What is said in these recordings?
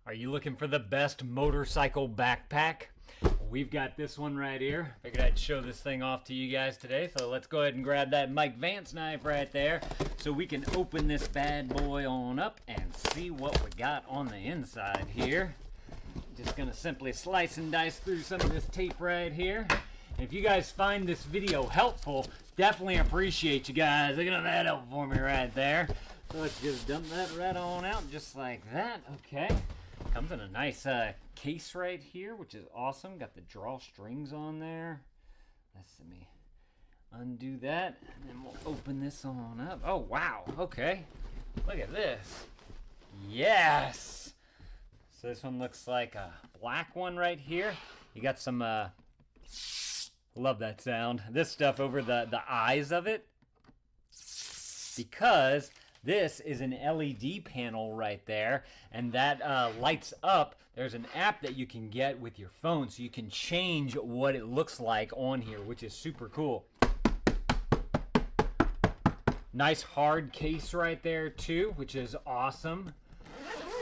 Are you looking for the best motorcycle backpack? We've got this one right here. Figured I'd show this thing off to you guys today. So let's go ahead and grab that Mike Vance knife right there so we can open this bad boy on up and see what we got on the inside here. Just gonna simply slice and dice through some of this tape right here. And if you guys find this video helpful, definitely appreciate you guys. Look at that help for me right there. So let's just dump that right on out just like that. Okay. Comes in a nice case right here, which is awesome. Got the drawstrings on there. Let me undo that, and then we'll open this on up. Oh, wow. Okay. Look at this. Yes. So this one looks like a black one right here. You got some, love that sound. This stuff over the eyes of it, because this is an LED panel right there, and that lights up. There's an app that you can get with your phone, so you can change what it looks like on here, which is super cool. Nice hard case right there too, which is awesome.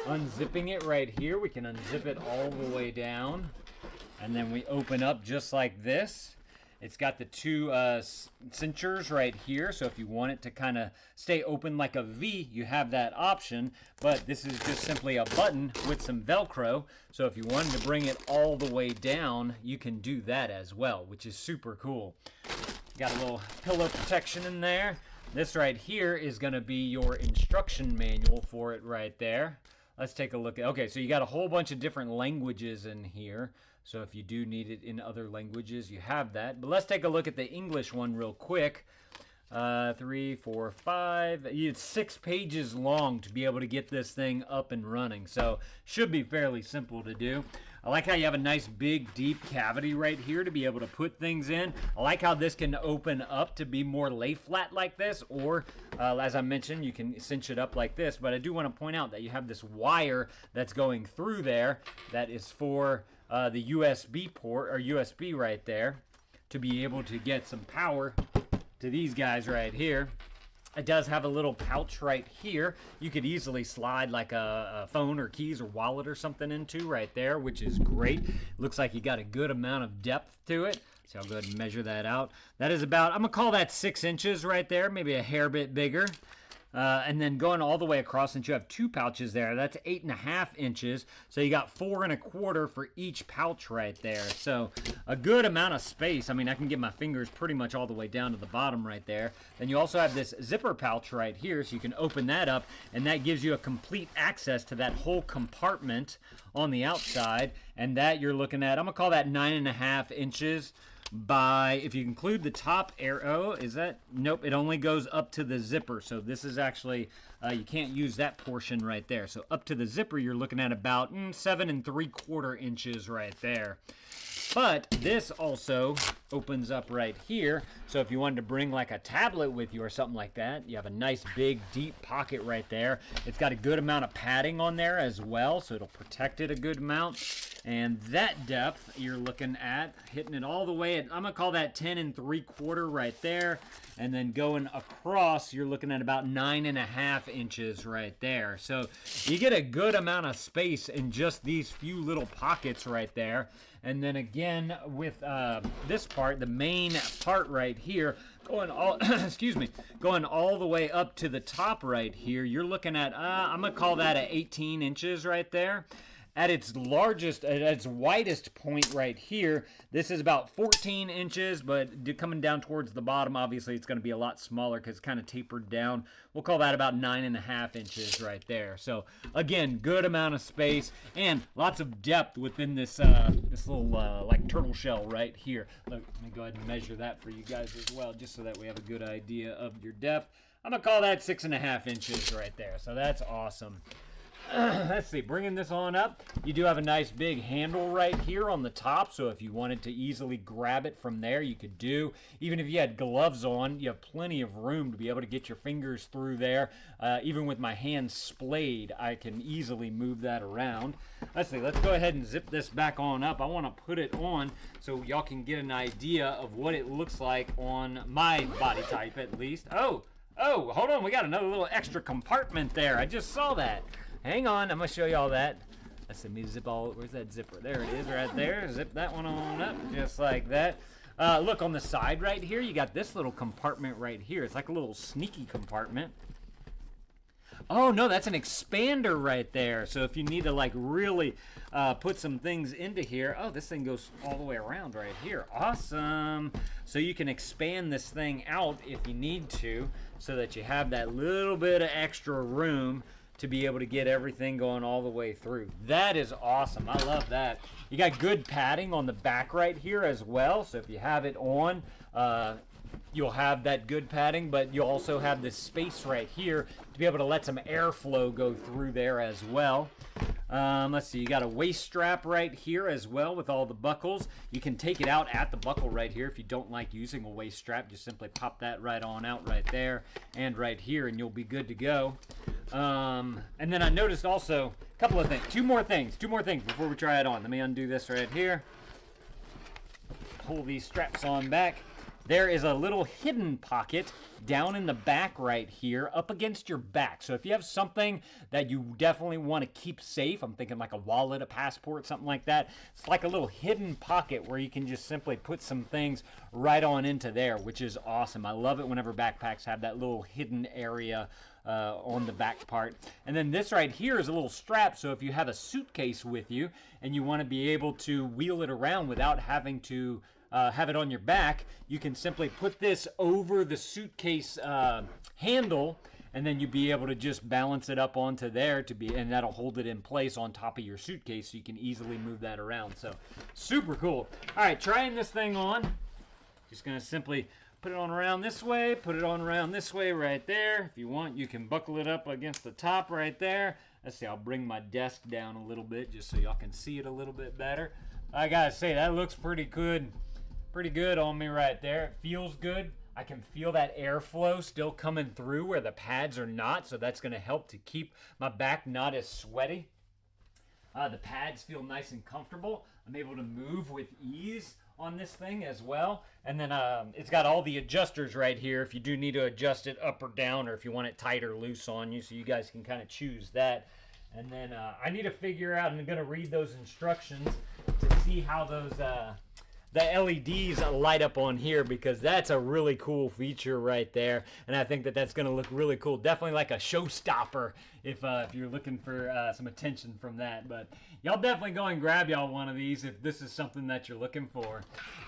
Unzipping it right here, we can unzip it all the way down, and then we open up just like this. It's got the two cinchers right here, so if you want it to kind of stay open like a V, you have that option, but this is just simply a button with some Velcro, so if you wanted to bring it all the way down, you can do that as well, which is super cool. Got a little pillow protection in there. This right here is going to be your instruction manual for it right there. Let's take a look at, okay, so you got a whole bunch of different languages in here. So if you do need it in other languages, you have that. But let's take a look at the English one real quick. 3, 4, 5. It's 6 pages long to be able to get this thing up and running. So should be fairly simple to do. I like how you have a nice big deep cavity right here to be able to put things in. I like how this can open up to be more lay flat like this, or as I mentioned, you can cinch it up like this. But I do want to point out that you have this wire that's going through there that is for the USB port, or USB right there, to be able to get some power to these guys right here. It does have a little pouch right here. You could easily slide like a phone or keys or wallet or something into right there, which is great. Looks like you got a good amount of depth to it. So I'll go ahead and measure that out. That is about, I'm gonna call that 6 inches right there, maybe a hair bit bigger. And then going all the way across, since you have 2 pouches there, that's 8.5 inches. So you got 4 1/4 for each pouch right there. So a good amount of space. I mean, I can get my fingers pretty much all the way down to the bottom right there. Then you also have this zipper pouch right here, so you can open that up, and that gives you a complete access to that whole compartment on the outside. And that you're looking at, I'm gonna call that 9.5 inches. By, if you include the top arrow, is that, nope, it only goes up to the zipper. So this is actually, you can't use that portion right there. So up to the zipper, you're looking at about 7 3/4 inches right there. But this also opens up right here. So if you wanted to bring like a tablet with you or something like that, you have a nice big deep pocket right there. It's got a good amount of padding on there as well, so it'll protect it a good amount. And that depth you're looking at, hitting it all the way at, I'm gonna call that 10 3/4 right there. And then going across, you're looking at about 9.5 inches right there. So you get a good amount of space in just these few little pockets right there. And then again with this part, the main part right here, going all excuse me, going all the way up to the top right here, you're looking at I'm gonna call that at 18 inches right there. At its largest, at its widest point right here, this is about 14 inches, but coming down towards the bottom, obviously it's going to be a lot smaller because it's kind of tapered down. We'll call that about 9.5 inches right there. So again, good amount of space and lots of depth within this this little like turtle shell right here. Let me go ahead and measure that for you guys as well, just so that we have a good idea of your depth. I'm going to call that 6.5 inches right there. So that's awesome. Let's see, bringing this on up, you do have a nice big handle right here on the top, so if you wanted to easily grab it from there, you could do. Even if you had gloves on, you have plenty of room to be able to get your fingers through there. Even with my hand splayed, I can easily move that around. Let's see, let's go ahead and zip this back on up. I want to put it on so y'all can get an idea of what it looks like on my body type at least. Oh, hold on, we got another little extra compartment there. I just saw that. Hang on, I'm going to show you all that. Let me zip all, where's that zipper? There it is right there. Zip that one on up just like that. Look on the side right here, you got this little compartment right here. It's like a little sneaky compartment. Oh no, that's an expander right there. So if you need to like really put some things into here, oh, this thing goes all the way around right here. Awesome. So you can expand this thing out if you need to, so that you have that little bit of extra room to be able to get everything going all the way through. That is awesome. I love that. You got good padding on the back right here as well. So if you have it on, you'll have that good padding, but you'll also have this space right here to be able to let some airflow go through there as well. Let's see, you got a waist strap right here as well with all the buckles. You can take it out at the buckle right here if you don't like using a waist strap. Just simply pop that right on out right there and right here, and you'll be good to go. And then I noticed also a couple of things, two more things before we try it on. Let me undo this right here. Pull these straps on back. There is a little hidden pocket down in the back right here up against your back. So if you have something that you definitely want to keep safe, I'm thinking like a wallet, a passport, something like that, it's like a little hidden pocket where you can just simply put some things right on into there, which is awesome. I love it whenever backpacks have that little hidden area on the back part. And then this right here is a little strap, so if you have a suitcase with you and you want to be able to wheel it around without having to have it on your back, you can simply put this over the suitcase handle, and then you'll be able to just balance it up onto there and that'll hold it in place on top of your suitcase, so you can easily move that around. So super cool. All right, trying this thing on. Just gonna simply put it on around this way, put it on around this way right there. If you want, you can buckle it up against the top right there. Let's see, I'll bring my desk down a little bit just so y'all can see it a little bit better. I gotta say, that looks pretty good. Pretty good on me right there. It feels good. I can feel that airflow still coming through where the pads are not, so that's going to help to keep my back not as sweaty. The pads feel nice and comfortable. I'm able to move with ease on this thing as well. And then it's got all the adjusters right here if you do need to adjust it up or down, or if you want it tight or loose on you, so you guys can kind of choose that. And then I need to figure out, and I'm going to read those instructions to see how those the LEDs light up on here, because that's a really cool feature right there, and I think that that's going to look really cool. Definitely like a showstopper if you're looking for some attention from that. But y'all definitely go and grab y'all one of these if this is something that you're looking for.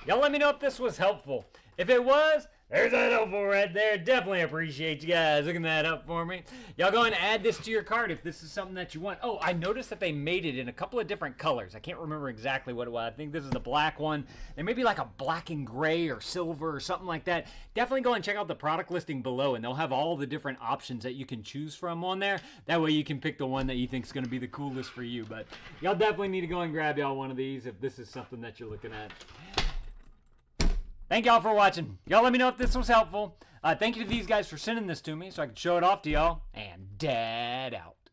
Y'all let me know if this was helpful. If it was, there's that helpful right there. Definitely appreciate you guys looking that up for me. Y'all go and add this to your cart if this is something that you want. Oh, I noticed that they made it in a couple of different colors. I can't remember exactly what it was. I think this is the black one. There may be like a black and gray or silver or something like that. Definitely go and check out the product listing below, and they'll have all the different options that you can choose from on there. That way you can pick the one that you think is going to be the coolest for you. But y'all definitely need to go and grab y'all one of these if this is something that you're looking at. Thank y'all for watching. Y'all let me know if this was helpful. Thank you to these guys for sending this to me so I can show it off to y'all. And Dad out.